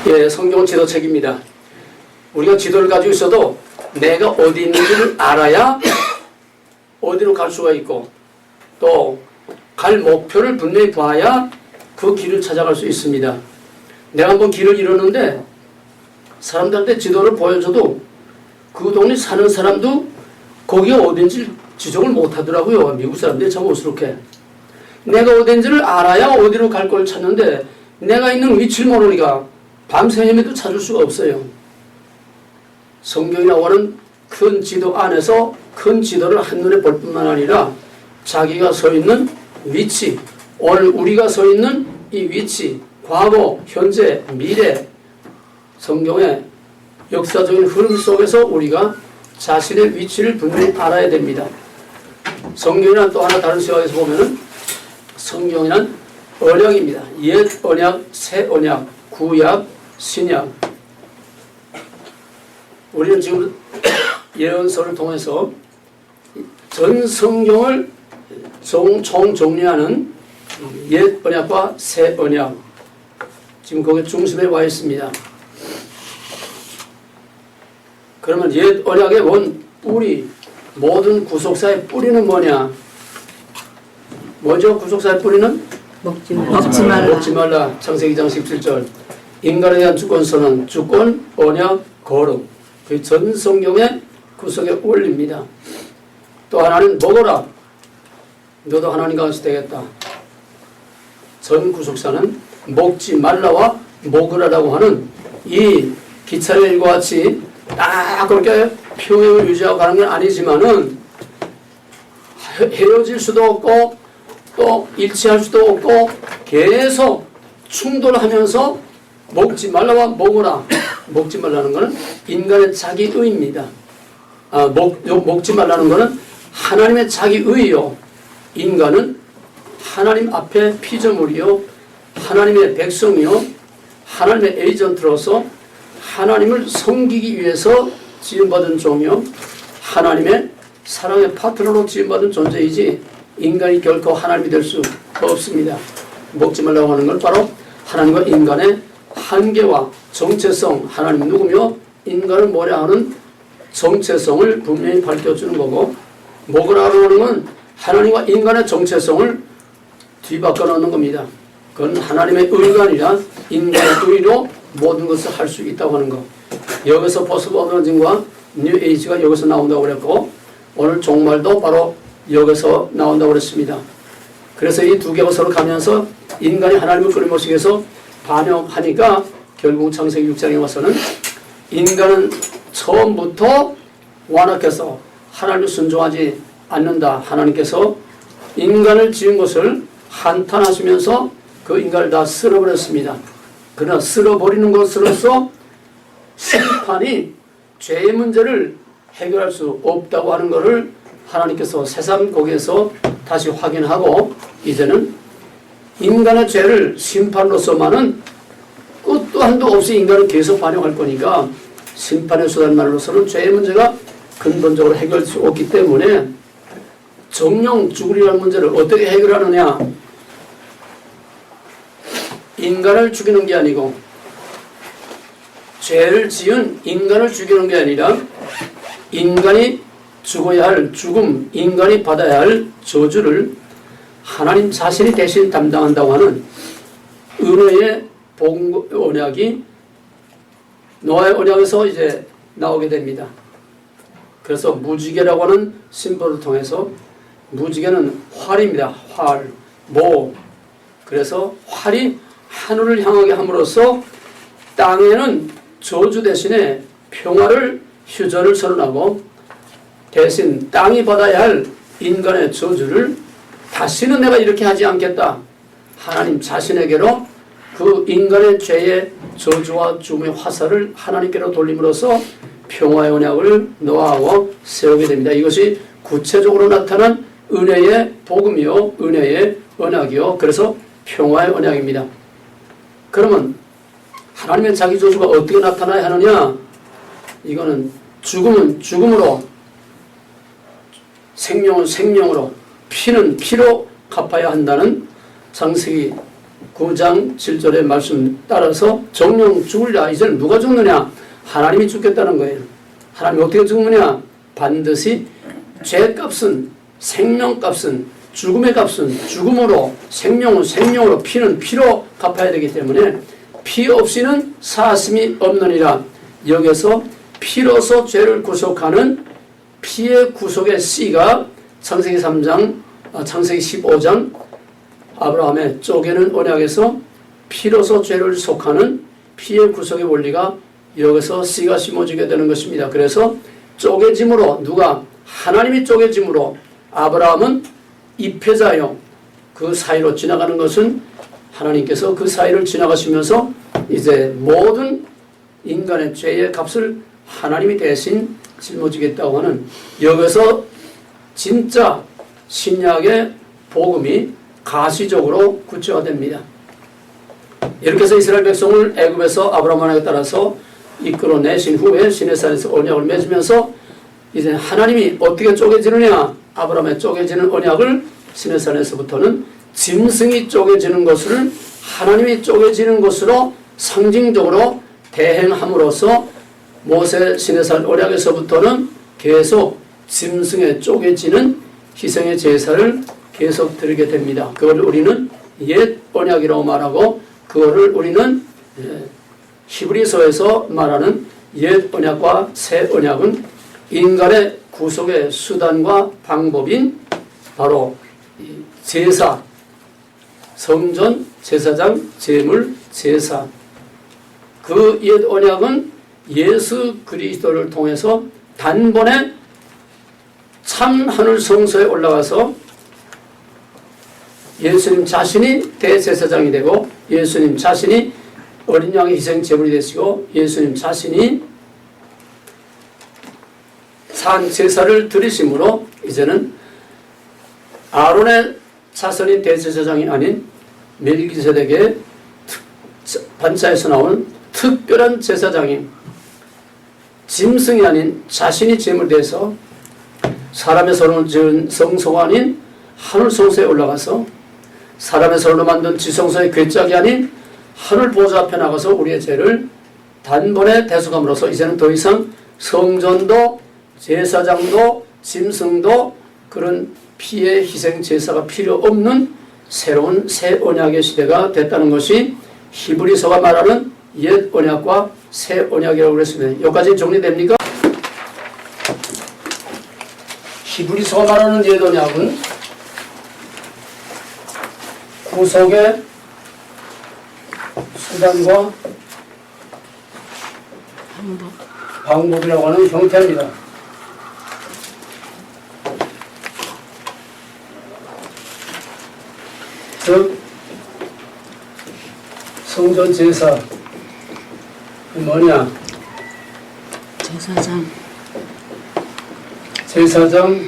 예, 성경은 지도책입니다. 우리가 지도를 가지고 있어도 내가 어디 있는지를 알아야 어디로 갈 수가 있고 또 갈 목표를 분명히 봐야 그 길을 찾아갈 수 있습니다. 내가 한번 길을 잃었는데 사람들한테 지도를 보여줘도 그 동네 사는 사람도 거기가 어딘지 지적을 못하더라고요. 미국 사람들이 참 어수룩해. 내가 어딘지를 알아야 어디로 갈 걸 찾는데 내가 있는 위치를 모르니까 밤새 헤매도 찾을 수가 없어요. 성경이라고 하는 큰 지도 안에서 큰 지도를 한눈에 볼 뿐만 아니라 자기가 서 있는 위치, 오늘 우리가 서 있는 이 위치, 과거, 현재, 미래, 성경의 역사적인 흐름 속에서 우리가 자신의 위치를 분명히 알아야 됩니다. 성경이란 또 하나 다른 시각에서 보면은 성경이란 언약입니다. 옛 언약, 새 언약, 구약, 신약. 우리는 지금 예언서를 통해서 전 성경을 총정리하는 옛 언약과 새 언약, 지금 거기 중심에 와 있습니다. 그러면 옛 언약의 원 뿌리, 모든 구속사의 뿌리는 뭐냐? 뭐죠? 구속사의 뿌리는? 먹지 말라. 먹지 말라. 창세기 2장 17절. 인간에 대한 주권선언, 주권, 언약, 거룩. 그 전 성경의 구속의 원리입니다. 또 하나는 먹어라. 너도 하나님 같이 되겠다. 전 구속사는 먹지 말라와 먹으라라고 하는 이 기차의 일과 같이 딱 그렇게 평행을 유지하고 가는 건 아니지만은 헤어질 수도 없고 또 일치할 수도 없고 계속 충돌하면서 먹지 말라와 먹어라. 먹지 말라는 것은 인간의 자기의입니다. 먹지 말라는 것은 하나님의 자기의요. 인간은 하나님 앞에 피조물이요, 하나님의 백성이요, 하나님의 에이전트로서 하나님을 섬기기 위해서 지음받은 종이요, 하나님의 사랑의 파트너로 지음받은 존재이지 인간이 결코 하나님이 될 수 없습니다. 먹지 말라고 하는 건 바로 하나님과 인간의 한계와 정체성, 하나님 누구며 인간을 뭐라 하는 정체성을 분명히 밝혀주는 거고, 먹으라고 하는 건 하나님과 인간의 정체성을 뒤바꿔 놓는 겁니다. 그건 하나님의 의가 아니라 인간의 의로 모든 것을 할 수 있다고 하는 것. 여기서 포스트모더니즘과 뉴 에이지가 여기서 나온다고 그랬고, 오늘 종말도 바로 여기서 나온다고 그랬습니다. 그래서 이 두 개가 서로 가면서 인간이 하나님을 끊임없이 해서 반역하니까 결국 창세기 6장에 와서는 인간은 처음부터 완악해서 하나님을 순종하지 않는다. 하나님께서 인간을 지은 것을 한탄하시면서 그 인간을 다 쓸어버렸습니다. 그러나 쓸어버리는 것으로서 심판이 죄의 문제를 해결할 수 없다고 하는 것을 하나님께서 새삼 거기에서 다시 확인하고, 이제는 인간의 죄를 심판으로서만은 끝도 한도 없이 인간은 계속 반영할 거니까 심판의 수단만으로서는 죄의 문제가 근본적으로 해결할 수 없기 때문에 정령 죽으리라는 문제를 어떻게 해결하느냐? 인간을 죽이는 게 아니고 죄를 지은 인간을 죽이는 게 아니라 인간이 죽어야 할 죽음, 인간이 받아야 할 저주를 하나님 자신이 대신 담당한다고 하는 은혜의 복음 언약이 노아의 언약에서 이제 나오게 됩니다. 그래서 무지개라고 하는 심볼을 통해서, 무지개는 활입니다. 활, 모. 그래서 활이 하늘을 향하게 함으로써 땅에는 저주 대신에 평화를, 휴전을 선언하고, 대신 땅이 받아야 할 인간의 저주를 다시는 내가 이렇게 하지 않겠다. 하나님 자신에게로 그 인간의 죄의 저주와 죽음의 화살을 하나님께로 돌림으로써 평화의 언약을 노아하고 세우게 됩니다. 이것이 구체적으로 나타난 은혜의 복음이요, 은혜의 언약이요. 그래서 평화의 언약입니다. 그러면 하나님의 자기 저주가 어떻게 나타나야 하느냐? 이거는 죽음은 죽음으로, 생명은 생명으로, 피는 피로 갚아야 한다는 창세기 9장 7절의 말씀 따라서 정령 죽으랴. 이제는 누가 죽느냐? 하나님이 죽겠다는 거예요. 하나님이 어떻게 죽느냐? 반드시 죄값은, 생명값은, 죽음의 값은 죽음으로, 생명은 생명으로, 피는 피로 갚아야 되기 때문에 피 없이는 사심이 없느니라. 여기서 피로서 죄를 구속하는 피의 구속의 씨가 창세기 15장 아브라함의 쪼개는 언약에서 피로서 죄를 속하는 피의 구속의 원리가 여기서 씨가 심어지게 되는 것입니다. 그래서 쪼개짐으로, 누가? 하나님이 쪼개짐으로 아브라함은 입회자요. 그 사이로 지나가는 것은 하나님께서 그 사이를 지나가시면서 이제 모든 인간의 죄의 값을 하나님이 대신 짊어지겠다고 하는, 여기서 진짜 신약의 복음이 가시적으로 구체화됩니다. 이렇게 해서 이스라엘 백성을 애굽에서 아브라함 언약에 따라서 이끌어내신 후에 시내산에서 언약을 맺으면서 이제 하나님이 어떻게 쪼개지느냐? 아브라함의 쪼개지는 언약을 시내산에서부터는 짐승이 쪼개지는 것을 하나님이 쪼개지는 것으로 상징적으로 대행함으로써 모세 시내산 언약에서부터는 계속 짐승에 쪼개지는 희생의 제사를 계속 드리게 됩니다. 그걸 우리는 옛 언약이라고 말하고, 그거를 우리는 히브리서에서 말하는 옛 언약과 새 언약은 인간의 구속의 수단과 방법인 바로 제사, 성전, 제사장, 제물, 제사. 그 옛 언약은 예수 그리스도를 통해서 단번에 참 하늘 성소에 올라가서 예수님 자신이 대제사장이 되고, 예수님 자신이 어린 양의 희생 제물이 되시고, 예수님 자신이 산 제사를 드리심으로 이제는 아론의 자손인 대제사장이 아닌 멜기세덱의 반차에서 나온 특별한 제사장인, 짐승이 아닌 자신이 제물돼서 사람의 손으로 지은 성소가 아닌 하늘 성소에 올라가서 사람의 손으로 만든 지성소의 궤짝이 아닌 하늘 보좌 앞에 나가서 우리의 죄를 단번에 대속함으로써 이제는 더 이상 성전도 제사장도 짐승도 그런 피의 희생 제사가 필요 없는 새로운 새 언약의 시대가 됐다는 것이 히브리서가 말하는 옛 언약과 새 언약이라고 그랬습니다. 여기까지 정리됩니까? 히브리서가 말하는 옛 언약은 구속의 수단과 방법이라고 하는 형태입니다. 즉 성전 제사 뭐냐? 제사장,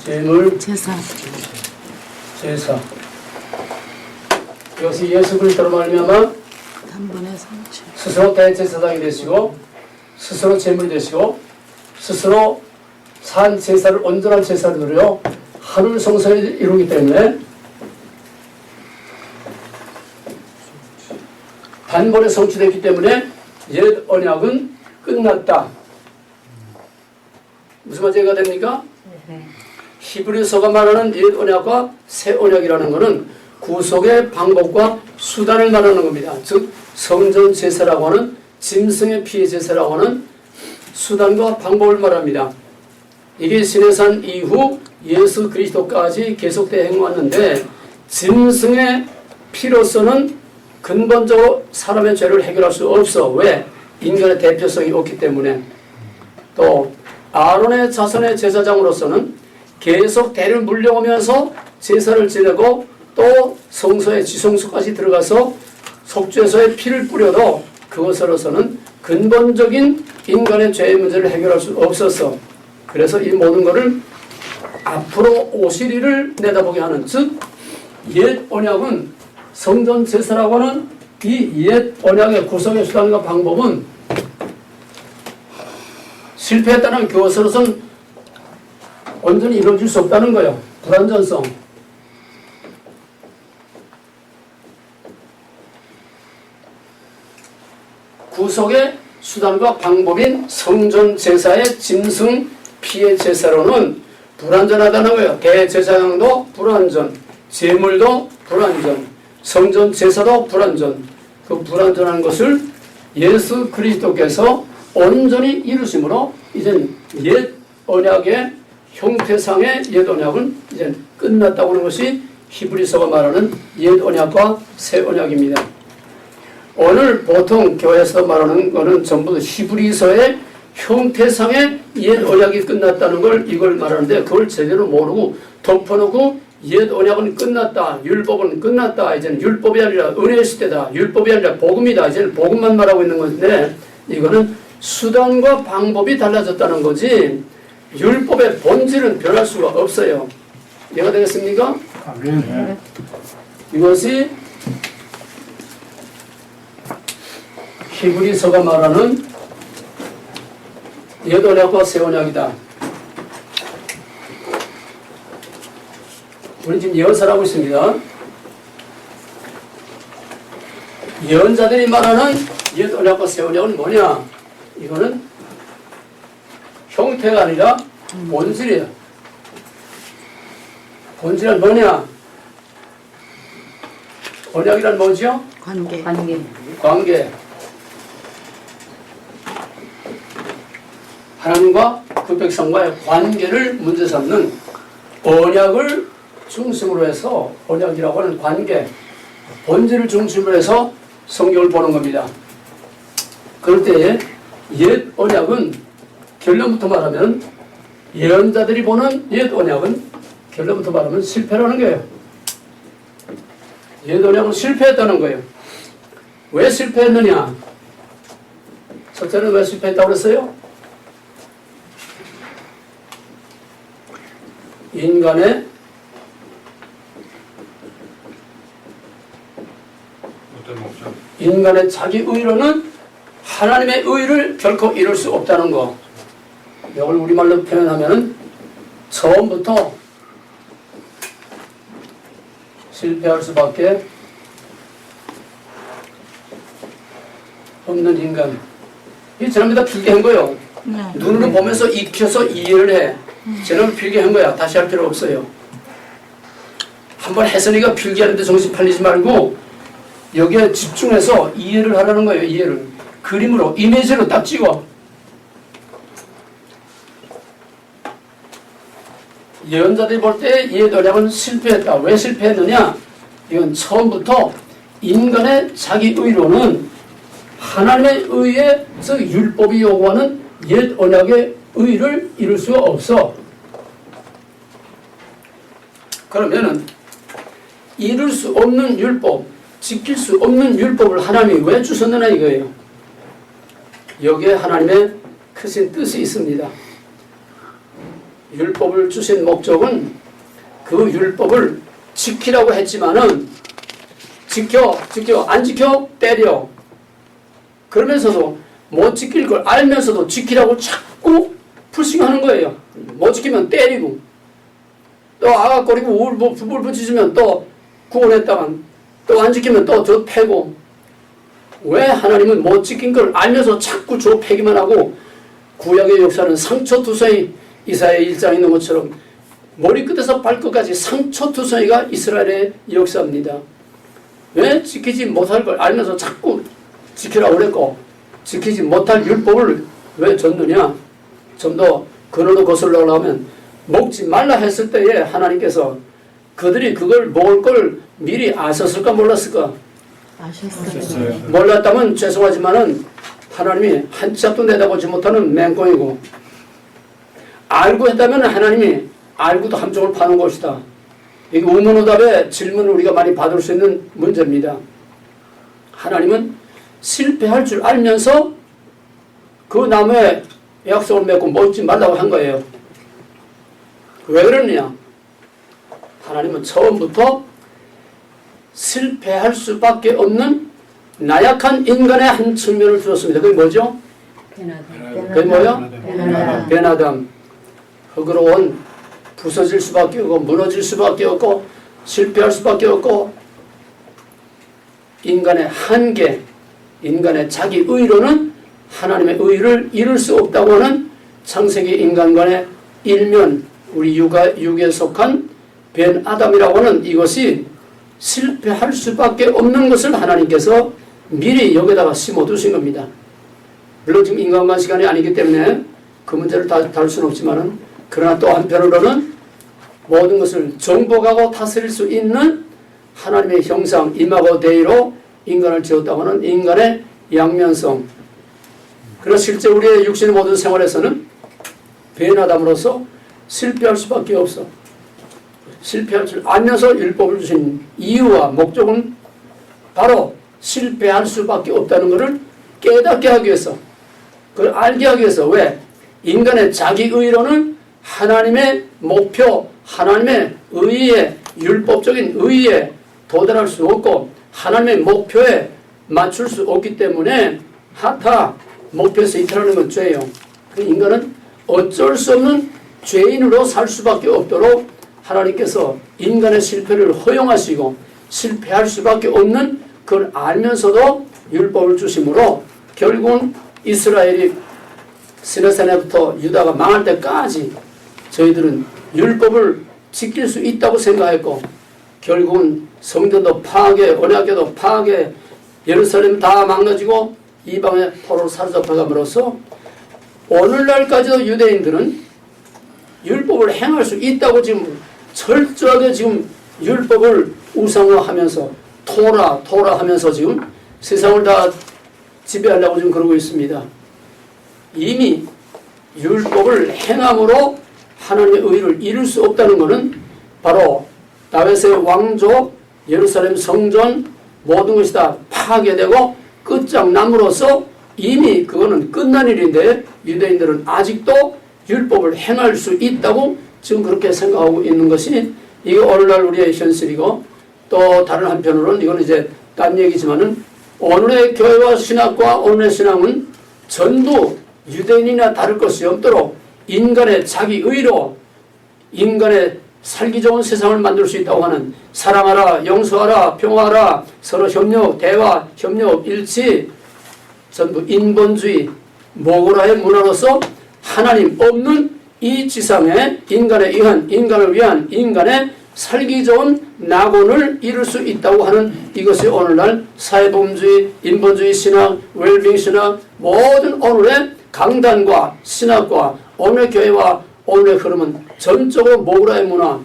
제물, 제사. 이것이 예수 그리스도로 말미암아 스스로 대제사장이 되시고, 스스로 제물이 되시고, 스스로 산 제사를, 온전한 제사를 드려 하늘 성소에 이루기 때문에 단번에 성취됐기 때문에 옛 언약은 끝났다. 무슨 말인가 됩니까? 히브리서가 말하는 옛 언약과 새 언약이라는 것은 구속의 방법과 수단을 말하는 겁니다. 즉 성전 제사라고 하는 짐승의 피의 제사라고 하는 수단과 방법을 말합니다. 이게 시내산 이후 예수 그리스도까지 계속되어 행왔는데, 짐승의 피로서는 근본적으로 사람의 죄를 해결할 수 없어. 왜? 인간의 대표성이 없기 때문에. 또 아론의 자손의 제사장으로서는 계속 대를 물려오면서 제사를 지내고, 또 성소의 지성소까지 들어가서 속죄소에 피를 뿌려도 그것으로서는 근본적인 인간의 죄의 문제를 해결할 수 없었어. 그래서 이 모든 것을 앞으로 오실 일을 내다보게 하는, 즉 옛 언약은 성전 제사라고 하는 이 옛 언약의 구성의 수단과 방법은 실패했다는 그것으로서는 온전히 이루어질 수 없다는 거예요. 불완전성. 구속의 수단과 방법인 성전 제사의 짐승 피의 제사로는 불완전하다는 거예요. 대제사장도 불완전, 제물도 불완전, 성전 제사도 불완전. 그 불완전한 것을 예수 그리스도께서 온전히 이루심으로 이제 옛 언약의 형태상의 옛 언약은 이제 끝났다고 하는 것이 히브리서가 말하는 옛 언약과 새 언약입니다. 오늘 보통 교회에서 말하는 것은 전부 히브리서의 형태상의 옛 언약이 끝났다는 걸 이걸 말하는데 그걸 제대로 모르고 덮어놓고 옛 언약은 끝났다, 율법은 끝났다, 이제는 율법이 아니라 은혜의 시대다, 율법이 아니라 복음이다, 이제는 복음만 말하고 있는 건데 이거는 수단과 방법이 달라졌다는 거지 율법의 본질은 변할 수가 없어요. 이해가 되겠습니까? 네. 이것이 히브리서가 말하는 옛 언약과 새 언약이다. 우리 지금 예언서를 하고 있습니다. 예언자들이 말하는 옛 언약과 새 언약은 뭐냐? 이거는 형태가 아니라 본질이에요. 본질은 뭐냐? 언약이란 뭐죠? 관계. 관계. 하나님과 그 백성과의 관계를 문제 삼는 언약을 중심으로 해서 언약이라고 하는 관계, 본질을 중심으로 해서 성경을 보는 겁니다. 그럴 때에 옛 언약은 결론부터 말하면 예언자들이 보는 옛 언약은 결론부터 말하면 실패라는 거예요. 옛 언약은 실패했다는 거예요. 왜 실패했느냐? 첫째는 왜 실패했다고 그랬어요? 인간의 자기 의로는 하나님의 의를 결코 이룰 수 없다는 거. 이걸 우리말로 표현하면 처음부터 실패할 수밖에 없는 인간. 이 전부 다 필기한 거예요. 눈으로 보면서 익혀서 이해를 해. 쟤는 필기한 거야. 다시 할 필요 없어요. 한번 혜선이가 필기하는데 정신 팔리지 말고 여기에 집중해서 이해를 하라는 거예요. 이해를. 그림으로, 이미지로 딱 찍어. 예언자들이 볼 때 옛 언약은 실패했다. 왜 실패했느냐? 이건 처음부터 인간의 자기 의로는 하나님의 의에서 율법이 요구하는 옛 언약의 의를 이룰 수가 없어. 그러면은 이룰 수 없는 율법, 지킬 수 없는 율법을 하나님이 왜 주셨느냐 이거예요. 여기에 하나님의 크신 뜻이 있습니다. 율법을 주신 목적은 그 율법을 지키라고 했지만은 지켜, 안 지켜, 때려. 그러면서도 못 지킬 걸 알면서도 지키라고 자꾸 푸싱하는 거예요. 못 지키면 때리고 또 아가거리고 울 붙이면 또 구원했다간 또 안 지키면 또 저 패고. 왜 하나님은 못 지킨 걸 알면서 자꾸 저 패기만 하고 구약의 역사는 상처투성이 이사야 1장에 있는 것처럼 머리끝에서 발끝까지 상처투성이가 이스라엘의 역사입니다. 왜 지키지 못할 걸 알면서 자꾸 지키라고 그랬고 지키지 못할 율법을 왜 줬느냐? 좀 더 근원으로 거슬러 하면 먹지 말라 했을 때에 하나님께서 그들이 그걸 먹을 걸 미리 아셨을까 몰랐을까? 아셨어요. 몰랐다면 죄송하지만은 하나님이 한 치 앞도 내다보지 못하는 맹꽁이고 알고 했다면 하나님이 알고도 함정을 파는 것이다. 이게 우문오답의 질문을 우리가 많이 받을 수 있는 문제입니다. 하나님은 실패할 줄 알면서 그 나무에 약속을 맺고 먹지 말라고 한 거예요. 왜 그러느냐? 하나님은 처음부터 실패할 수밖에 없는 나약한 인간의 한 측면을 주었습니다. 그게 뭐죠? 그게 뭐요? 변화담. 흙으로온 부서질 수밖에 없고 무너질 수밖에 없고 실패할 수밖에 없고 인간의 한계, 인간의 자기 의로는 하나님의 의를 이룰 수 없다고 하는 창세기 인간관의 일면, 우리 육에 속한 벤 아담이라고 하는 이것이 실패할 수밖에 없는 것을 하나님께서 미리 여기다가 심어두신 겁니다. 물론 지금 인간관 시간이 아니기 때문에 그 문제를 다룰 수는 없지만은, 그러나 또 한편으로는 모든 것을 정복하고 다스릴 수 있는 하나님의 형상, 이마고 대의로 인간을 지었다고 하는 인간의 양면성. 그러나 실제 우리의 육신의 모든 생활에서는 벤아담으로서 실패할 수밖에 없어. 실패할 줄 알면서 율법을 주신 이유와 목적은 바로 실패할 수밖에 없다는 것을 깨닫게 하기 위해서, 그걸 알게 하기 위해서. 왜? 인간의 자기 의로는 하나님의 목표, 하나님의 의에, 율법적인 의에 도달할 수 없고 하나님의 목표에 맞출 수 없기 때문에 하타, 목표에서 이탈하는 건 죄예요. 인간은 어쩔 수 없는 죄인으로 살 수밖에 없도록 하나님께서 인간의 실패를 허용하시고 실패할 수밖에 없는 그걸 알면서도 율법을 주심으로 결국은 이스라엘이 시내산에부터 유다가 망할 때까지 저희들은 율법을 지킬 수 있다고 생각했고, 결국은 성전도 파괴, 언약궤도 파괴, 예루살렘 다 망가지고 이방에 포로로 사로잡혀감으로써 오늘날까지도 유대인들은 율법을 행할 수 있다고 지금 철저하게 지금 율법을 우상화하면서 토라 하면서 지금 세상을 다 지배하려고 지금 그러고 있습니다. 이미 율법을 행함으로 하나님의 의를 이룰 수 없다는 것은 바로 다윗의 왕조, 예루살렘 성전 모든 것이 다 파괴되고 끝장남으로써 이미 그거는 끝난 일인데 유대인들은 아직도 율법을 행할 수 있다고 지금 그렇게 생각하고 있는 것이 이게 오늘날 우리의 현실이고, 또 다른 한편으로는 이건 이제 딴 얘기지만은 오늘의 교회와 신학과 오늘의 신앙은 전부 유대인이나 다를 것이 없도록 인간의 자기 의로 인간의 살기 좋은 세상을 만들 수 있다고 하는, 사랑하라, 용서하라, 평화하라, 서로 협력, 대화, 협력, 일치, 전부 인본주의, 모고라의 문화로서 하나님 없는 이 지상에 인간을 위한 인간의 살기 좋은 낙원을 이룰 수 있다고 하는 이것이 오늘날 사회보험주의, 인본주의 신학, 웰빙 신학, 모든 오늘의 강단과 신학과 오늘의 교회와 오늘의 흐름은 전적으로 모그라의 문화,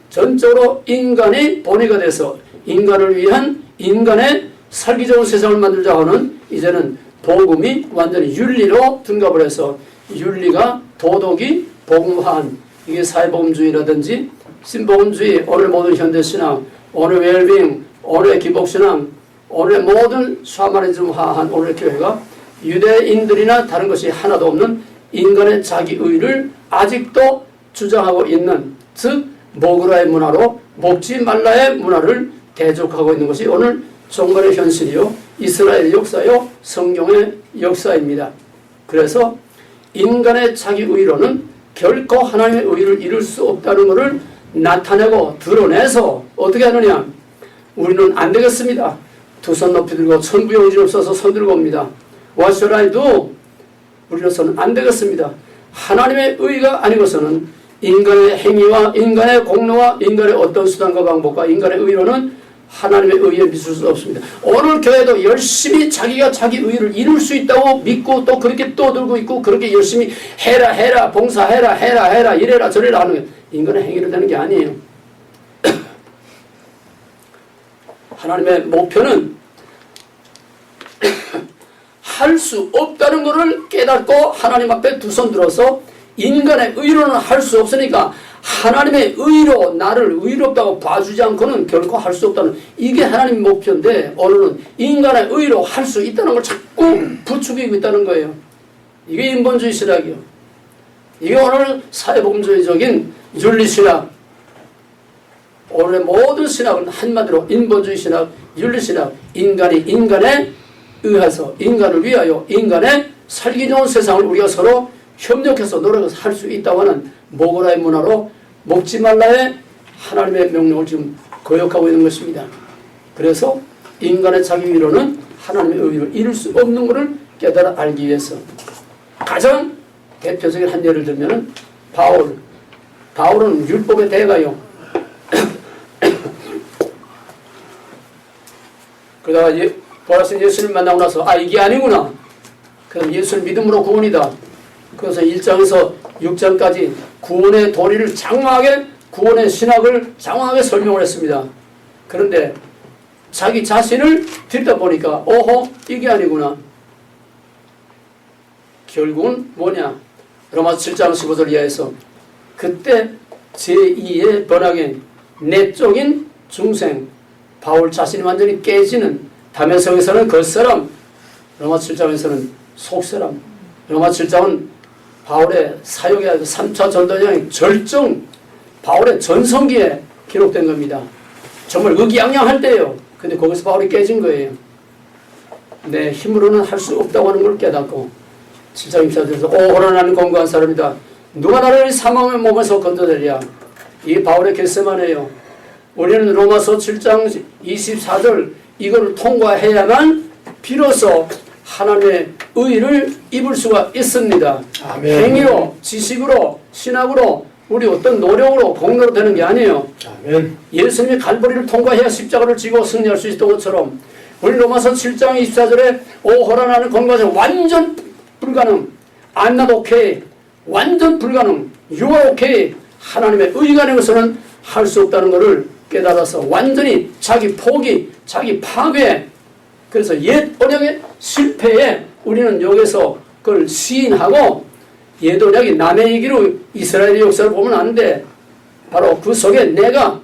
전적으로 인간이 본위가 돼서 인간을 위한 인간의 살기 좋은 세상을 만들자 하는, 이제는 복음이 완전히 윤리로 둔갑을 해서 윤리가 도덕이 복음화한, 이게 사회복음주의라든지 신복음주의, 오늘 모든 현대신앙, 오늘 웰빙, 오늘의 기복신앙, 오늘의 모든 샤머니즘화한 오늘 교회가 유대인들이나 다른 것이 하나도 없는 인간의 자기의를 아직도 주장하고 있는, 즉 모그라의 문화로 먹지 말라의 문화를 대적하고 있는 것이 오늘 종말의 현실이요, 이스라엘의 역사요, 성경의 역사입니다. 그래서 인간의 자기의로는 결코 하나님의 의를 이룰 수 없다는 것을 나타내고 드러내서 어떻게 하느냐, 우리는 안 되겠습니다. 두 손 높이 들고 천부의 의지를 써서 손 들고 옵니다. What shall I do? 우리로서는 안 되겠습니다. 하나님의 의가 아니고서는 인간의 행위와 인간의 공로와 인간의 어떤 수단과 방법과 인간의 의로는 하나님의 의에 미칠 수 없습니다. 오늘 교회도 열심히 자기가 자기 의를 이룰 수 있다고 믿고 또 그렇게 떠들고 있고, 그렇게 열심히 해라 봉사해라 이래라 저래라 하는 게 인간의 행위로 되는 게 아니에요. 하나님의 목표는 할 수 없다는 것을 깨닫고 하나님 앞에 두 손 들어서 인간의 의로는 할 수 없으니까 하나님의 의로 나를 의롭다고 봐주지 않고는 결코 할 수 없다는, 이게 하나님 목표인데 오늘은 인간의 의로 할 수 있다는 걸 자꾸 부추기고 있다는 거예요. 이게 인본주의 신학이요. 이게 오늘 사회복음주의적인 윤리신학, 오늘의 모든 신학은 한마디로 인본주의 신학, 윤리신학, 인간이 인간에 의해서 인간을 위하여 인간의 살기 좋은 세상을 우리가 서로 협력해서 노력해서 할 수 있다고 하는 모고라의 문화로 먹지 말라의 하나님의 명령을 지금 거역하고 있는 것입니다. 그래서 인간의 자기 위로는 하나님의 의를 이룰 수 없는 것을 깨달아 알기 위해서 가장 대표적인 한 예를 들면 바울은 율법의 대가요. 그러다가 보라색 예수님 만나고 나서 이게 아니구나. 그럼 예수를 믿음으로 구원이다. 그래서 1장에서 6장까지 구원의 도리를 장황하게, 구원의 신학을 장황하게 설명을 했습니다. 그런데 자기 자신을 들여다보니까 이게 아니구나. 결국은 뭐냐? 로마서 7장 15절 이하에서 그때 제2의 번학의 내적인 중생 바울 자신이 완전히 깨지는, 다메섹에서는 겉사람, 로마서 7장에서는 속사람. 로마서 7장은 바울의 사역의 3차 전도여행 절정, 바울의 전성기에 기록된 겁니다. 정말 의기양양할 때예요. 근데 거기서 바울이 깨진 거예요. 내 힘으로는 할 수 없다고 하는 걸 깨닫고 7장 24절에서 오호라 나는 건강한 사람이다. 누가 나를 사망의 몸에서 건져내랴. 이게 바울의 결세만이에요. 우리는 로마서 7장 24절 이걸 통과해야만 비로소 하나님의 의를 입을 수가 있습니다. 아멘. 행위로, 지식으로, 신학으로, 우리 어떤 노력으로, 공로로 되는 게 아니에요. 아멘. 예수님이 갈보리를 통과해야 십자가를 지고 승리할 수 있던 것처럼 우리 로마서 7장 24절에 오호라 나는 건강해서 완전 불가능, I'm not okay, 완전 불가능, you are okay, 하나님의 의가 아니고서는 할 수 없다는 것을 깨달아서 완전히 자기 포기, 자기 파괴, 그래서 옛 언약의 실패에 우리는 여기서 그걸 시인하고 옛 언약이 남의 얘기로 이스라엘의 역사를 보면 안 돼. 바로 그 속에 내가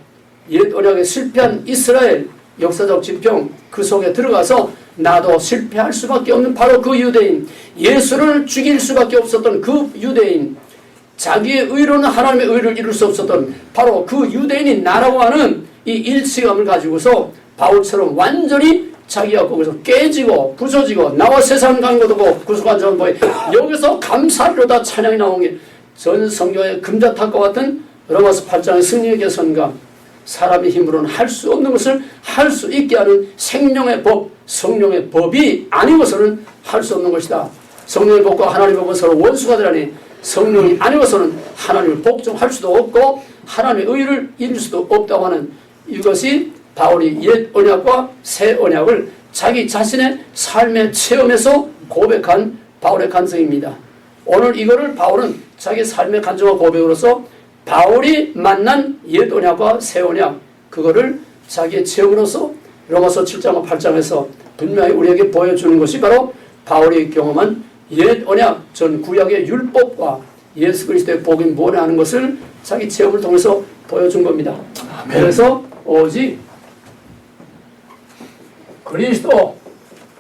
옛 언약에 실패한 이스라엘 역사적 지평 그 속에 들어가서 나도 실패할 수밖에 없는 바로 그 유대인, 예수를 죽일 수밖에 없었던 그 유대인, 자기의 의로는 하나님의 의를 이룰 수 없었던 바로 그 유대인이 나라고 하는 이 일치감을 가지고서 바울처럼 완전히 자기가 거기서 깨지고 부서지고 나와 세상 간 것도 고 구속한 자는 뭐에 여기서 감사로다 찬양이 나온 게 전 성경의 금자탑과 같은 로마서 8장의 승리의 개선과 사람의 힘으로는 할 수 없는 것을 할 수 있게 하는 생명의 법, 성령의 법이 아니고서는 할 수 없는 것이다. 성령의 법과 하나님의 법은 서로 원수가 되라니 성령이 아니고서는 하나님을 복종할 수도 없고 하나님의 의를 이룰 수도 없다고 하는 이것이 바울이 옛 언약과 새 언약을 자기 자신의 삶의 체험에서 고백한 바울의 간증입니다. 오늘 이거를 바울은 자기 삶의 간증과 고백으로서 바울이 만난 옛 언약과 새 언약 그거를 자기의 체험으로서 로마서 7장과 8장에서 분명히 우리에게 보여주는 것이 바로 바울이 경험한 옛 언약 전 구약의 율법과 예수 그리스도의 복이 뭐냐 하는 것을 자기 체험을 통해서 보여준 겁니다. 아멘. 그래서 오직 그리스도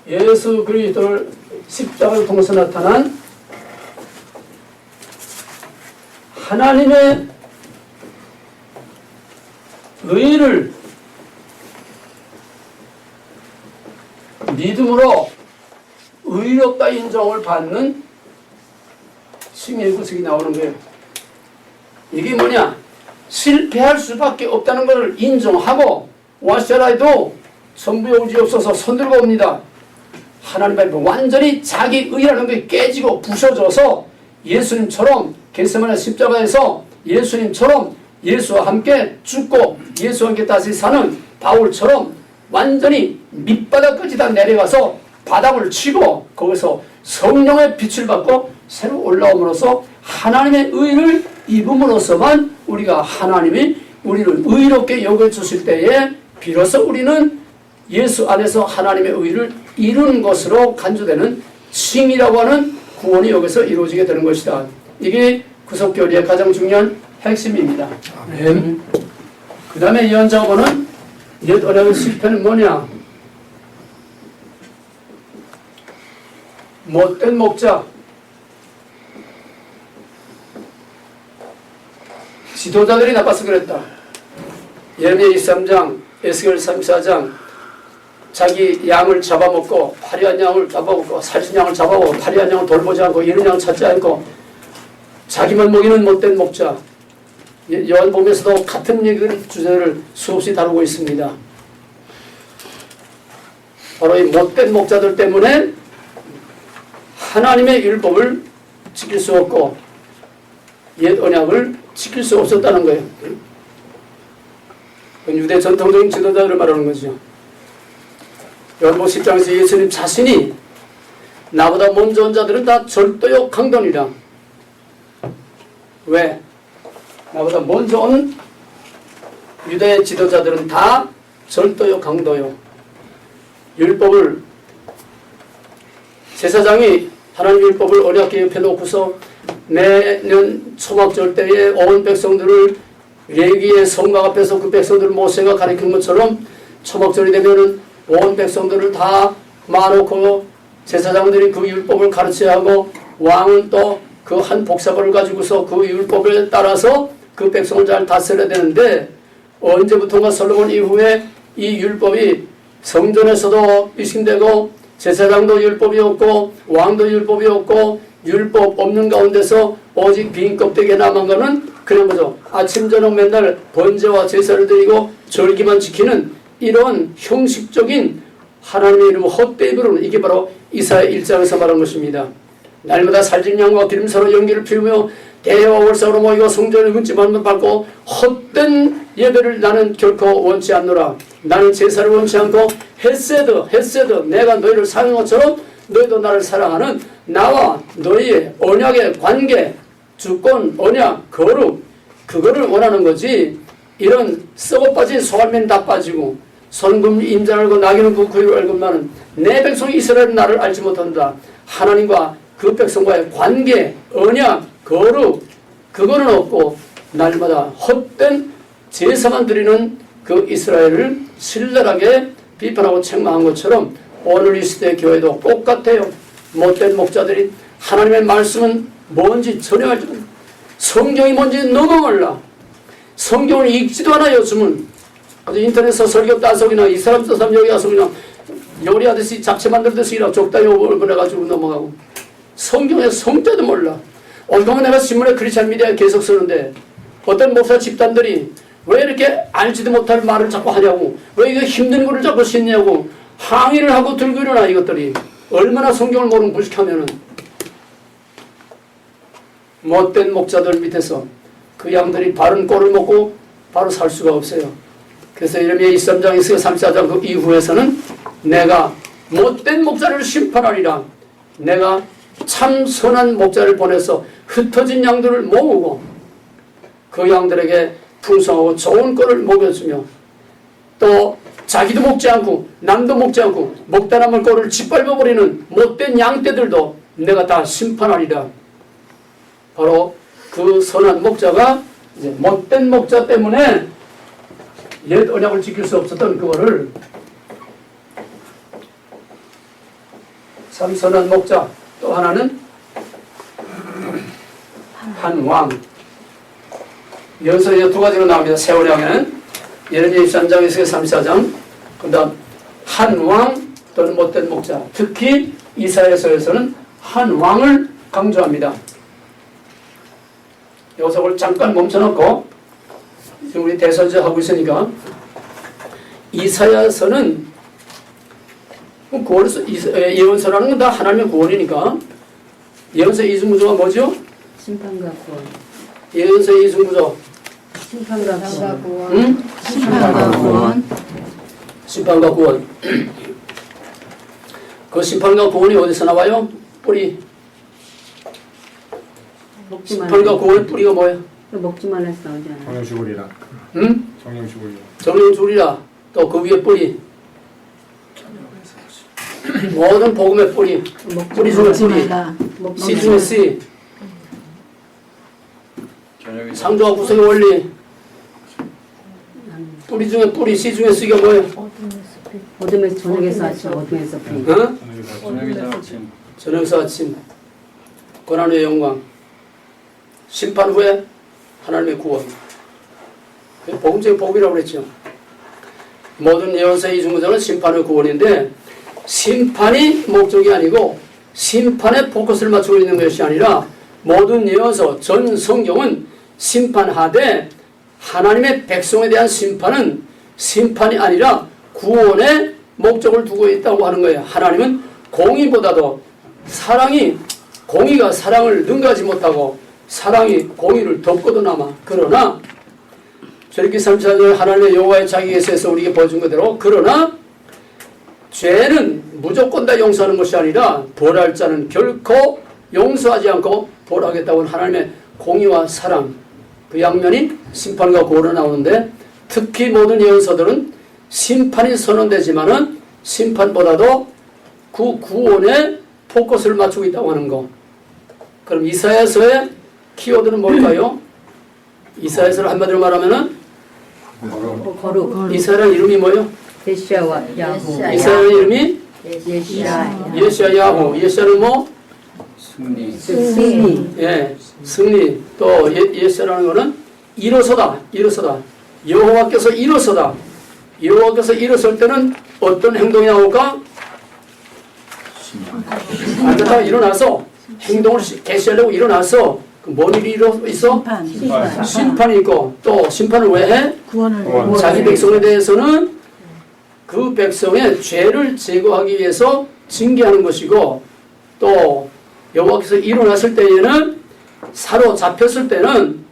예수 그리스도를 십자가를 통해서 나타난 하나님의 의를 믿음으로 의롭다 인정을 받는 칭의 구석이 나오는 거예요. 이게 뭐냐? 실패할 수밖에 없다는 것을 인정하고 와셔라도 성부의 오지 없어서 손들고 옵니다. 하나님 앞에 완전히 자기 의라는 게 깨지고 부서져서 예수님처럼 겟세마네 십자가에서 예수님처럼 예수와 함께 죽고 예수와 함께 다시 사는 바울처럼 완전히 밑바닥까지 다 내려가서 바닥을 치고 거기서 성령의 빛을 받고 새로 올라옴으로써 하나님의 의를 입음으로써만 우리가 하나님이 우리를 의롭게 여겨주실 때에 비로소 우리는 예수 안에서 하나님의 의를 이루는 것으로 간주되는 칭이라고 하는 구원이 여기서 이루어지게 되는 것이다. 이게 구속교리의 가장 중요한 핵심입니다. 아멘. 그 다음에 예언자고는 옛 언약의 실패는 뭐냐? 못된 목자, 지도자들이 나빠서 그랬다. 예레미야 23장, 에스겔 34장 자기 양을 잡아먹고 화려한 양을 잡아먹고 살찐 양을 잡아먹고 화려한 양을 돌보지 않고 이런 양을 찾지 않고 자기만 먹이는 못된 목자. 요한복음에서도 같은 얘기를 주제를 수없이 다루고 있습니다. 바로 이 못된 목자들 때문에 하나님의 율법을 지킬 수 없고 옛 언약을 지킬 수 없었다는 거예요. 유대 전통적인 지도자들을 말하는 거죠. 요한복음 10장에서 예수님 자신이 나보다 먼저 온 자들은 다 절도요 강도니라. 왜? 나보다 먼저 온 유대 지도자들은 다 절도요 강도요. 율법을 제사장이 하나님 율법을 언약궤 옆에 놓고서 매년 초막절 때에 온 백성들을 레위기의 성막 앞에서 그 백성들을 모세가 가르친 것처럼 초막절이 되면은 온 백성들을 다 모아놓고 제사장들이 그 율법을 가르쳐야 하고 왕은 또 그 한 복사본을 가지고서 그 율법에 따라서 그 백성을 잘 다스려야 되는데 언제부턴가 솔로몬 이후에 이 율법이 성전에서도 미신되고 제사장도 율법이 없고 왕도 율법이 없고 율법 없는 가운데서 오직 빈 껍데기에 남은 거는 그런 거죠. 아침 저녁 맨날 번제와 제사를 드리고 절기만 지키는 이런 형식적인 하나님의 이름 헛되이 부르는 이게 바로 이사야 1장에서 말한 것입니다. 날마다 살진 양과 기름서로 연기를 피우며 대회와 월삭으로 모이고 성전의 문지만만 밟고 헛된 예배를 나는 결코 원치 않노라. 나는 제사를 원치 않고 헤세드 내가 너희를 사랑한 것처럼 너희도 나를 사랑하는 나와 너희의 언약의 관계, 주권, 언약, 거룩 그거를 원하는 거지. 이런 썩어 빠진 소갈매는 다 빠지고 선금 임자를 알고 나귀는 그 구유를 알고만은 내 백성 이스라엘은 나를 알지 못한다. 하나님과 그 백성과의 관계, 언약, 거룩 그거는 없고 날마다 헛된 제사만 드리는 그 이스라엘을 신랄하게 비판하고 책망한 것처럼 오늘 이 시대 교회도 똑같아요. 못된 목자들이 하나님의 말씀은 뭔지 전혀 알지 못한다. 성경이 뭔지 너무 몰라. 성경을 읽지도 않아. 요즘은 인터넷에서 설교 따석이나 이 사람 저 사람 여기 가서 그냥 요리하듯이 잡채 만들듯이 이라고 적당히 보내가지고 넘어가고 성경의 성자도 몰라. 오늘가면 내가 신문에 크리스찬 미디어에 계속 쓰는데 어떤 목사 집단들이 왜 이렇게 알지도 못할 말을 자꾸 하냐고, 왜 이거 힘든 거를 자꾸 싣냐고 항의를 하고 들고 일어나. 이것들이 얼마나 성경을 모르는 무식하면은. 못된 목자들 밑에서 그 양들이 바른 꼴을 먹고 바로 살 수가 없어요. 그래서 이르미야 23장에서 34장 그 이후에서는 내가 못된 목자를 심판하리라. 내가 참 선한 목자를 보내서 흩어진 양들을 모으고 그 양들에게 풍성하고 좋은 꼴을 먹여주며 또 자기도 먹지 않고 남도 먹지 않고 먹다 남은 꼴을 짓밟아버리는 못된 양떼들도 내가 다 심판하리라. 바로 그 선한 목자가 이제 못된 목자 때문에 옛 언약을 지킬 수 없었던 그거를 참 선한 목자, 또 하나는 한 왕. 여기서 두 가지로 나옵니다. 새 언약에는 예레미야 23장에서 34장, 그 다음 한 왕 또는 못된 목자, 특히 이사야서에서는 한 왕을 강조합니다. 여기서 그걸 잠깐 멈춰놓고 지금 우리 대설제 하고 있으니까 이사야서는 예언서라는 건 다 하나님의 구원이니까 예언서 이중구조가 뭐죠? 심판과 구원. 예언서 이중구조 심판과 구원. 응? 심판과 구원. 심판과 구원. 그 심판과 구원이 어디서 나와요? 뿌리. 먹지만 심판과 구원의 뿌리가 뭐예요? 먹지만 해서 나오지 않아요. 정령 죽으리라. 응? 정령 죽으리라. 정령 줄이라. 또 그 위에 뿌리. 모든 복음의 뿌리. 뿌리 중에 뿌리. 씨 중에 씨. 창조와 구성의 원리. 뿌리 중에 뿌리, 씨 중에 씨가 뭐예요? 어둠에서 저녁에서 아침, 어둠에서 불. 어? 저녁에서 아침. 저녁에서 아침. 고난 후의 영광. 심판 후에 하나님의 구원. 그게 복음적인 복이라고 그랬죠. 모든 예언서의 이중구조는 심판 후 구원인데 심판이 목적이 아니고 심판에 포커스를 맞추고 있는 것이 아니라 모든 예언서 전 성경은 심판하되 하나님의 백성에 대한 심판은 심판이 아니라 구원의 목적을 두고 있다고 하는 거예요. 하나님은 공의보다도 공의가 사랑을 능가하지 못하고 사랑이 공의를 덮고도나마. 그러나 저렇게 34절 하나님의 여호와의 자기 계시에서 우리에게 보여준 그대로 그러나 죄는 무조건 다 용서하는 것이 아니라 벌할 자는 결코 용서하지 않고 벌하겠다고 하는 하나님의 공의와 사랑, 그 양면이 심판과 구원으로 나오는데, 특히 모든 예언서들은 심판이 선언되지만은 심판보다도 그 구원에 포커스를 맞추고 있다고 하는 거. 그럼 이사야서의 키워드는 뭘까요? 이사야서를 한마디로 말하면은 거룩. 이사야 이름이 뭐예요? 예시야와 야후. 이사야 이름이 예시야. 예시야 야후. 예시야는 뭐? 승리. 예, 승리. 또 예시야라는 거는 일어서다. 여호와께서 일어서다. 여호와께서 일어설 때는 어떤 행동이 나올까? 앉았다가 일어나서 행동을 개시하려고 일어나서 뭔 일이 있어? 심판이 있고, 또 심판을 왜 해? 구원을 자기 백성에 대해서는 그 백성의 죄를 제거하기 위해서 징계하는 것이고, 또 여호와께서 일어났을 때에는 사로잡혔을 때는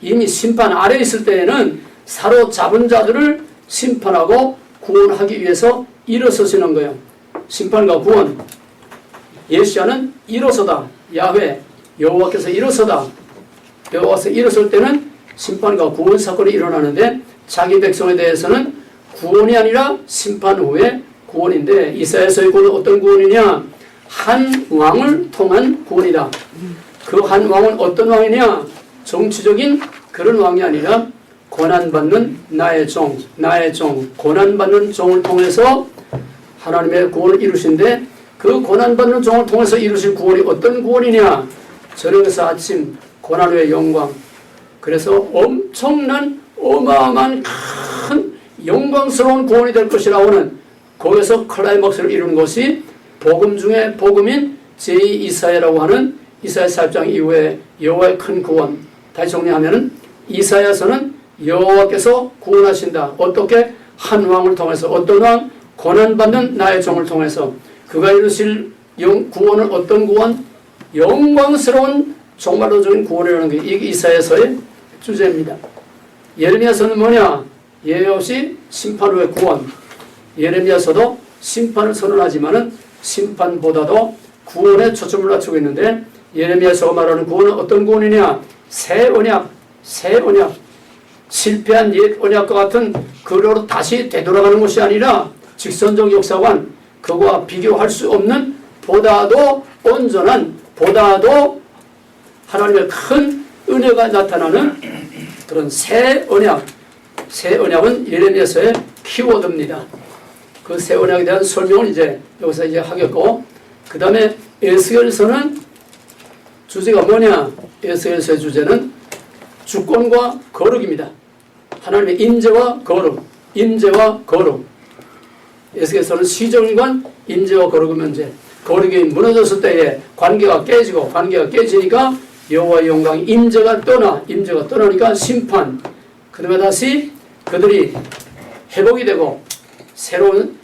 이미 심판 아래 있을 때에는 사로잡은 자들을 심판하고 구원하기 위해서 일어서시는 거예요. 심판과 구원. 예시야는 일어서다. 야훼 여호와께서 일어서다. 여호와께서 일어설 때는 심판과 구원 사건이 일어나는데, 자기 백성에 대해서는 구원이 아니라 심판 후에 구원인데, 이사야서의 구원은 어떤 구원이냐? 한 왕을 통한 구원이다. 그 한 왕은 어떤 왕이냐? 정치적인 그런 왕이 아니라 고난받는 나의 종, 고난받는 종을 통해서 하나님의 구원을 이루신데, 그 고난받는 종을 통해서 이루신 구원이 어떤 구원이냐? 저녁에서 아침 고난 후의 영광. 그래서 엄청난 어마어마한 큰 영광스러운 구원이 될 것이라고 하는, 거기서 클라이막스를 이루는 것이 복음 중에 복음인 제2이사야라고 하는 이사야 4장 이후에 여호와의 큰 구원. 다시 정리하면은 이사야서는 여호와께서 구원하신다. 어떻게? 한 왕을 통해서. 어떤 왕? 고난받는 나의 종을 통해서. 그가 이루실 구원은 어떤 구원? 영광스러운 종말론적인 구원이라는 게 이게 이사야서의 주제입니다. 예레미야서는 뭐냐? 예외 없이 심판 후의 구원. 예레미야서도 심판을 선언하지만은 심판보다도 구원에 초점을 맞추고 있는데, 예레미야서가 말하는 구원은 어떤 구원이냐? 새 언약. 실패한 옛 언약과 같은 그로로 다시 되돌아가는 것이 아니라 직선적 역사관, 그거와 비교할 수 없는 보다도 온전한, 보다도 하나님의 큰 은혜가 나타나는 그런 새 언약. 새 언약은 예레미야서의 키워드입니다. 그 새 언약에 대한 설명을 이제 여기서 이제 하겠고, 그 다음에 에스겔서는 주제가 뭐냐? 에스겔서의 주제는 주권과 거룩입니다. 하나님의 임재와 거룩, 에스겔서는 시정관 임재와 거룩의 문제. 거룩이 무너졌을 때에 관계가 깨지니까 여호와의 영광이 임재가 떠나니까 심판. 그 다음에 다시 그들이 회복이 되고, 새로운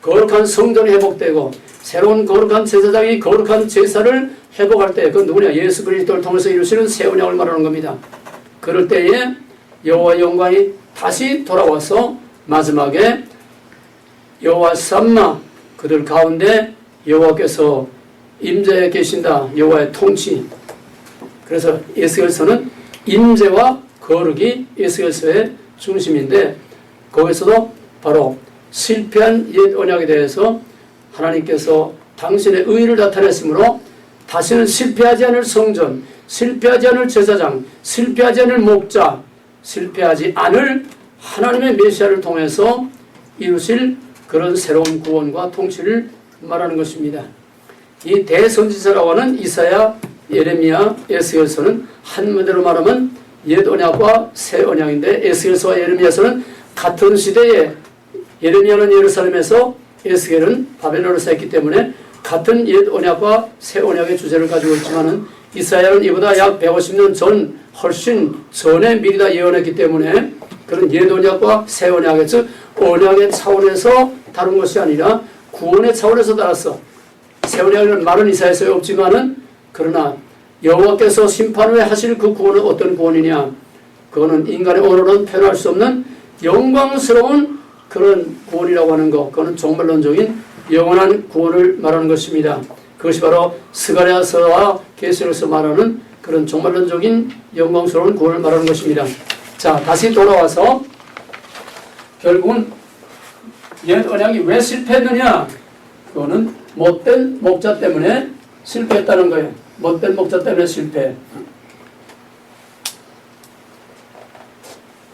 거룩한 성전이 회복되고, 새로운 거룩한 제사장이 거룩한 제사를 회복할 때, 그건 누구냐? 예수 그리스도를 통해서 이루시는 새 언약을 말하는 겁니다. 그럴 때에 여호와의 영광이 다시 돌아와서 마지막에 여호와 삼마, 그들 가운데 여호와께서 임재해 계신다. 여호와의 통치. 그래서 에스겔서는 임재와 거룩이 에스겔서의 중심인데, 거기서도 바로 실패한 옛 언약에 대해서 하나님께서 당신의 의를 나타냈으므로 다시는 실패하지 않을 성전, 실패하지 않을 제사장, 실패하지 않을 목자, 실패하지 않을 하나님의 메시아를 통해서 이루실 그런 새로운 구원과 통치를 말하는 것입니다. 이 대선지자라고 하는 이사야, 예레미야, 에스겔서는 한마디로 말하면 옛 언약과 새 언약인데, 에스겔서와 예레미야서는 같은 시대에, 예레미야는 예루살렘에서, 에스겔은 바벨론에서 했기 때문에 같은 옛 언약과 새 언약의 주제를 가지고 있지만은, 이사야는 이보다 약 150년 전, 훨씬 전에 미리 다 예언했기 때문에 그런 옛 언약과 새 언약의, 즉 언약의 차원에서 다룬 것이 아니라 구원의 차원에서 달았어. 새 언약이라는 말은 이사야서에 없지만은 그러나 여호와께서 심판 후에 하실 그 구원은 어떤 구원이냐? 그거는 인간의 언어로는 표현할 수 없는 영광스러운 그런 구원이라고 하는 것. 그거는 종말론적인 영원한 구원을 말하는 것입니다. 그것이 바로 스가랴서와 계시록에서 말하는 그런 종말론적인 영광스러운 구원을 말하는 것입니다. 자, 다시 돌아와서 결국은 옛 언약이 왜 실패했느냐? 그거는 못된 목자 때문에 실패했다는 거예요. 못된 목자 때문에 실패.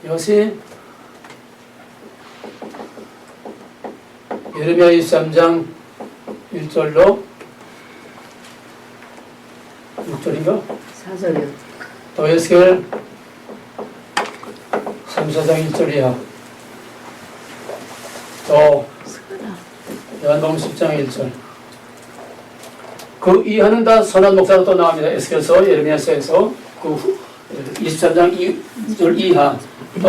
이것이 예레미야 23장 1절로 6절인가? 4절이요. 또 에스겔 3,4장 1절이야. 또 요한복음 10장 1절. 그 이하는 다 선한 목사로 또 나옵니다. 에스겔서, 예레미야서에서 그 23장 2절 이하, 또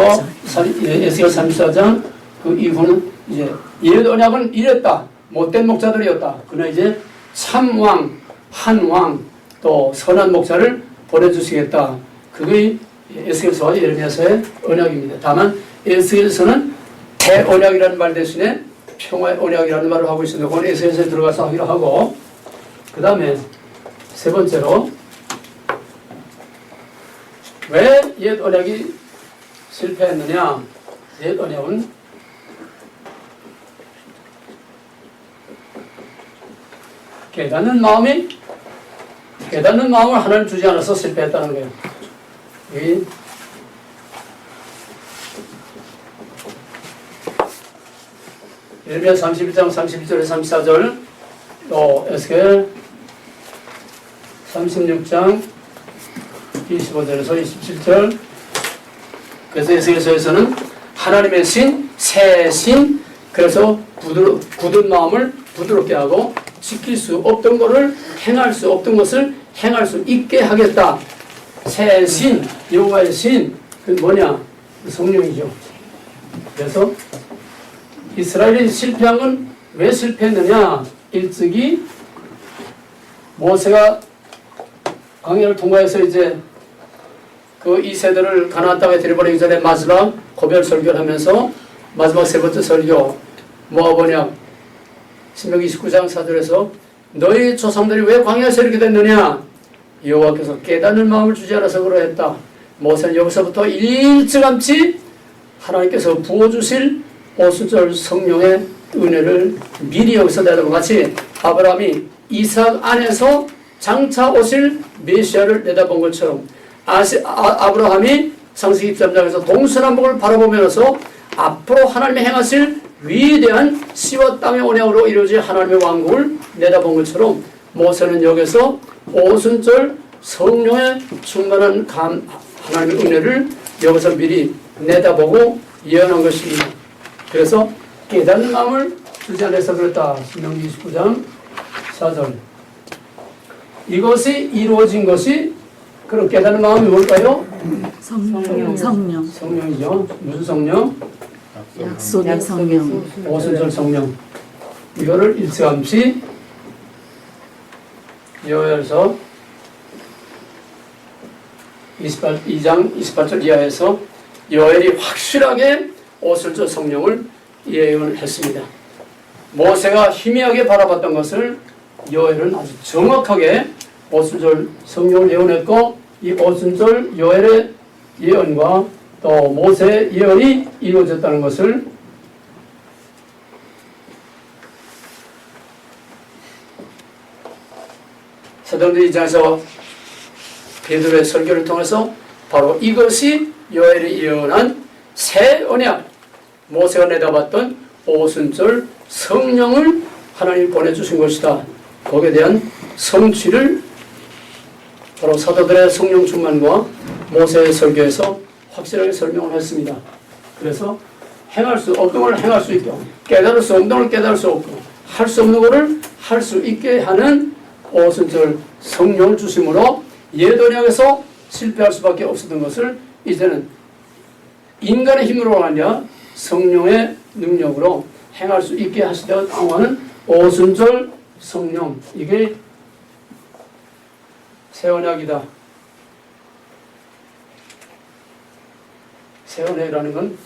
에스겔 34장 그 이후는 이제 옛 언약은 이랬다. 못된 목자들이었다. 그러나 이제 참왕, 한왕, 또 선한 목자를 보내주시겠다. 그게 에스겔서와 예레미야서의 언약입니다. 다만 에스겔서는 대언약이라는 말 대신에 평화의 언약이라는 말을 하고 있습니다. 그건 에스겔서에 들어가서 하기로 하고, 그 다음에 세 번째로 왜 옛 언약이 실패했느냐? 옛 언약은 깨닫는 마음을 하나님 주지 않아서 실패했다는 거예요. 여기 예레미야 31장 31절에 34절, 또 에스겔 36장 25절에서 27절. 그래서 에스겔서에서는 하나님의 신, 새 신, 그래서 굳은 마음을 부드럽게 하고 지킬 수 없던 것을 행할 수 없던 것을 행할 수 있게 하겠다. 새 신, 여호와의 신, 그 뭐냐? 성령이죠. 그래서 이스라엘이 실패한 건 왜 실패했느냐? 일찍이 모세가 광야를 통과해서 이제 그 이 세대를 가나안 땅에 데려버리기 전에 마지막 고별 설교를 하면서 마지막 세 번째 설교 뭐가 뭐냐? 신명기 29장 4절에서 너희 조상들이 왜 광야에서 이렇게 됐느냐? 여호와께서 깨닫는 마음을 주지 않아서 그러했다. 모세는 여기서부터 일찌감치 하나님께서 부어주실 오순절 성령의 은혜를 미리 여기서 내다보고 마치 아브라함이 이삭 안에서 장차 오실 메시아를 내다본 것처럼 아브라함이 창세기 13장에서 동서남북을 바라보면서 앞으로 하나님이 행하실 위대한 시와 땅의 언약으로 이루어질 하나님의 왕국을 내다본 것처럼 모세는 여기서 오순절 성령의 충만한 하나님의 은혜를 여기서 미리 내다보고 예언한 것입니다. 그래서 깨닫는 마음을 주지 않아서 그랬다. 신명기 29장 4절. 이것이 이루어진 것이 그런 깨닫는 마음이 뭘까요? 성령. 성령이죠. 무슨 성령? 약속의 성령. 오순절 성령. 이거를 일찌감치 여호야서 2장 28절 이하에서 요엘이 확실하게 오순절 성령을 예언했습니다. 모세가 희미하게 바라봤던 것을 요엘은 아주 정확하게 오순절 성령을 예언했고, 이 오순절 요엘의 예언과 또 모세의 예언이 이루어졌다는 것을 사도행전 2장에서 베드로의 설교를 통해서 바로 이것이 요엘이 예언한 새 언약, 모세가 내다봤던 오순절 성령을 하나님이 보내주신 것이다. 거기에 대한 성취를 바로 사도들의 성령 충만과 모세의 설교에서 확실하게 설명을 했습니다. 그래서 행할 수 없는 걸 행할 수 있고, 깨달을 수 없는 걸 깨달을 수 없고, 할 수 없는 것을 할 수 있게 하는 오순절 성령을 주심으로 옛 언약에서 실패할 수밖에 없었던 것을 이제는 인간의 힘으로가 아니라 성령의 능력으로 행할 수 있게 하시되 당하는 오순절 성령. 이게 새 언약이다. 새 언약이라는 건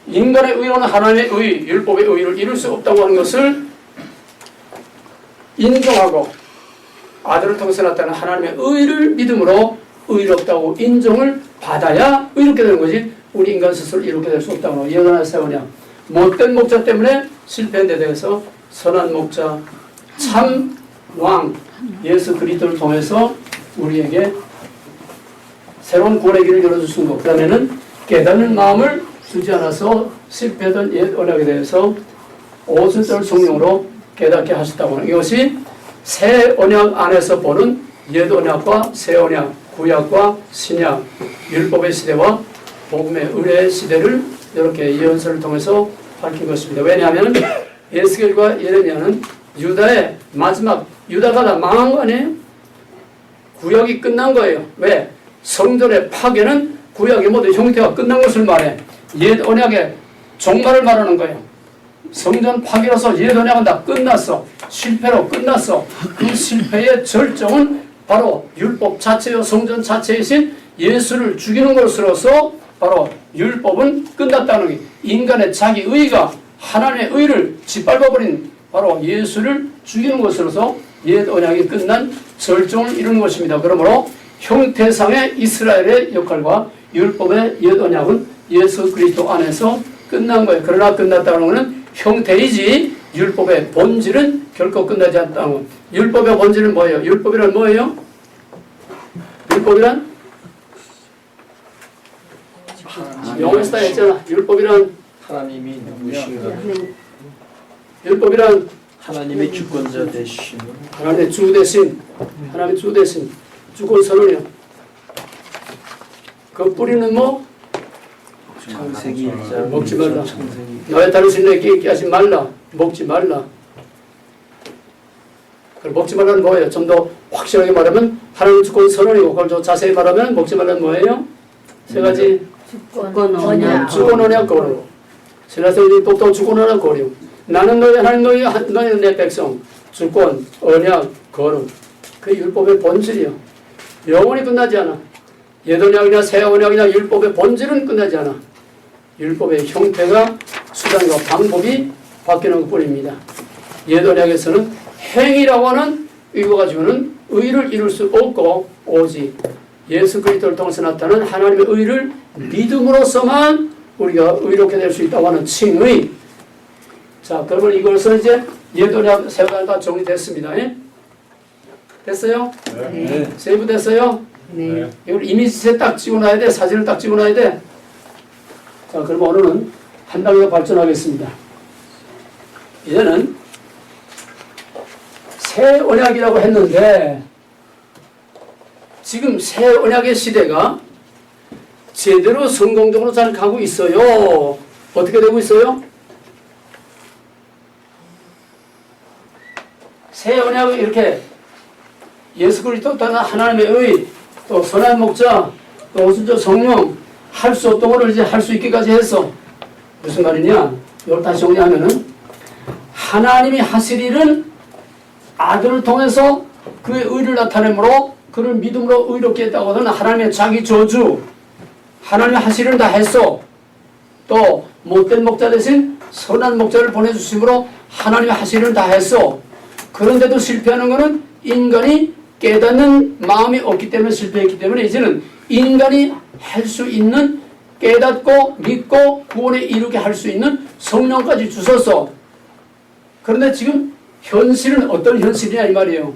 인간의 의로는 하나님의 의, 율법의 의를 이룰 수 없다고 하는 것을 인정하고 아들을 통해서 나타나는 하나님의 의를 믿음으로 의롭다고 인정을 받아야 의롭게 되는 거지, 우리 인간 스스로 이롭게 될 수 없다고. 예언하는 새 언약. 못된 목자 때문에 실패한 데 대해서 선한 목자, 참 왕 예수 그리스도를 통해서 우리에게 새로운 구원의 길을 열어주신 것. 그 다음에는 깨닫는 마음을 주지 않아서 실패하던 옛 언약에 대해서 오순절 성령으로 깨닫게 하셨다고 하는, 이것이 새 언약 안에서 보는 옛 언약과 새 언약, 구약과 신약, 율법의 시대와 복음의 의례의 시대를 이렇게 예언서를 통해서 밝힌 것입니다. 왜냐하면 에스겔과 예레미야는 유다의 마지막, 유다가 다 망한 거 아니에요? 구약이 끝난 거예요. 왜? 성전의 파괴는 구약의 모든 형태가 끝난 것을 말해. 옛 언약의 종말을 말하는 거예요. 성전 파괴로서 옛 언약은 다 끝났어. 실패로 끝났어. 그 실패의 절정은 바로 율법 자체요, 성전 자체이신 예수를 죽이는 것으로서 바로 율법은 끝났다는 게, 인간의 자기 의가 하나님의 의를 짓밟아버린 바로 예수를 죽이는 것으로서 옛 언약이 끝난 절정을 이루는 것입니다. 그러므로 형태상의 이스라엘의 역할과 율법의 옛 언약은 예수 그리스도 안에서 끝난 거예요. 그러나 끝났다는 것은 형태이지 율법의 본질은 결코 끝나지 않다는 것. 율법의 본질은 뭐예요? 율법이란 뭐예요? 율법이란 영어에서 다 했잖아. 율법이란 하나님이 누구신가? 율법이란 하나님의 주권자 되심. 하나님의 주 대신, 하나님의 주 대신 주권 선언이요. 그 뿌리는 뭐? 창세기 1장 먹지 말라. 창세기. 너의 다른 신에게 있게 하지 말라. 먹지 말라. 그걸 먹지 말라는 뭐예요? 좀 더 확실하게 말하면 하나님 주권 선언이고, 그걸 좀 자세히 말하면 먹지 말라는 뭐예요? 세 가지. 주권 언약. 주권 언약 거룩. 신라서 또 주권 언약 거룩. 나는 너희 하나님, 너희는 내 백성. 주권 언약 거룩. 그 율법의 본질이요. 영원히 끝나지 않아. 옛 언약이나 새 언약이나 율법의 본질은 끝나지 않아. 율법의 형태가 수단과 방법이 바뀌는 것뿐입니다. 옛 언약에서는 행위라고 하는 이거 가지고는 의를 이룰 수 없고, 오직 예수 그리스도를 통해서 나타나는 하나님의 의를 믿음으로서만 우리가 의롭게 될 수 있다고 하는 칭의. 자, 그러면 이것은 이제 옛 언약, 새 언약 다 정리됐습니다. 예? 됐어요? 네. 세이브 됐어요? 네. 이걸 이미지에 딱 찍어놔야 돼. 사진을 딱 찍어놔야 돼. 자, 그럼 오늘은 한 단계 더 발전하겠습니다. 이제는 새 언약이라고 했는데, 지금 새 언약의 시대가 제대로 성공적으로 잘 가고 있어요. 어떻게 되고 있어요? 새 언약은 이렇게 예수 그리스도 또는 하나님의 의, 또 선한 목자, 또 오순절 성령, 할 수 없던 것을 이제 할 수 있게까지 했어. 무슨 말이냐? 이걸 다시 정리하면은, 하나님이 하실 일은 아들을 통해서 그의 의를 나타내므로 그를 믿음으로 의롭게 했다고 하는 하나님의 자기 저주, 하나님이 하실 일은 다 했어. 또 못된 목자 대신 선한 목자를 보내주심으로 하나님이 하실 일은 다 했어. 그런데도 실패하는 것은 인간이 깨닫는 마음이 없기 때문에 실패했기 때문에, 이제는 인간이 할 수 있는, 깨닫고 믿고 구원에 이르게 할 수 있는 성령까지 주셔서, 그런데 지금 현실은 어떤 현실이냐 이 말이에요.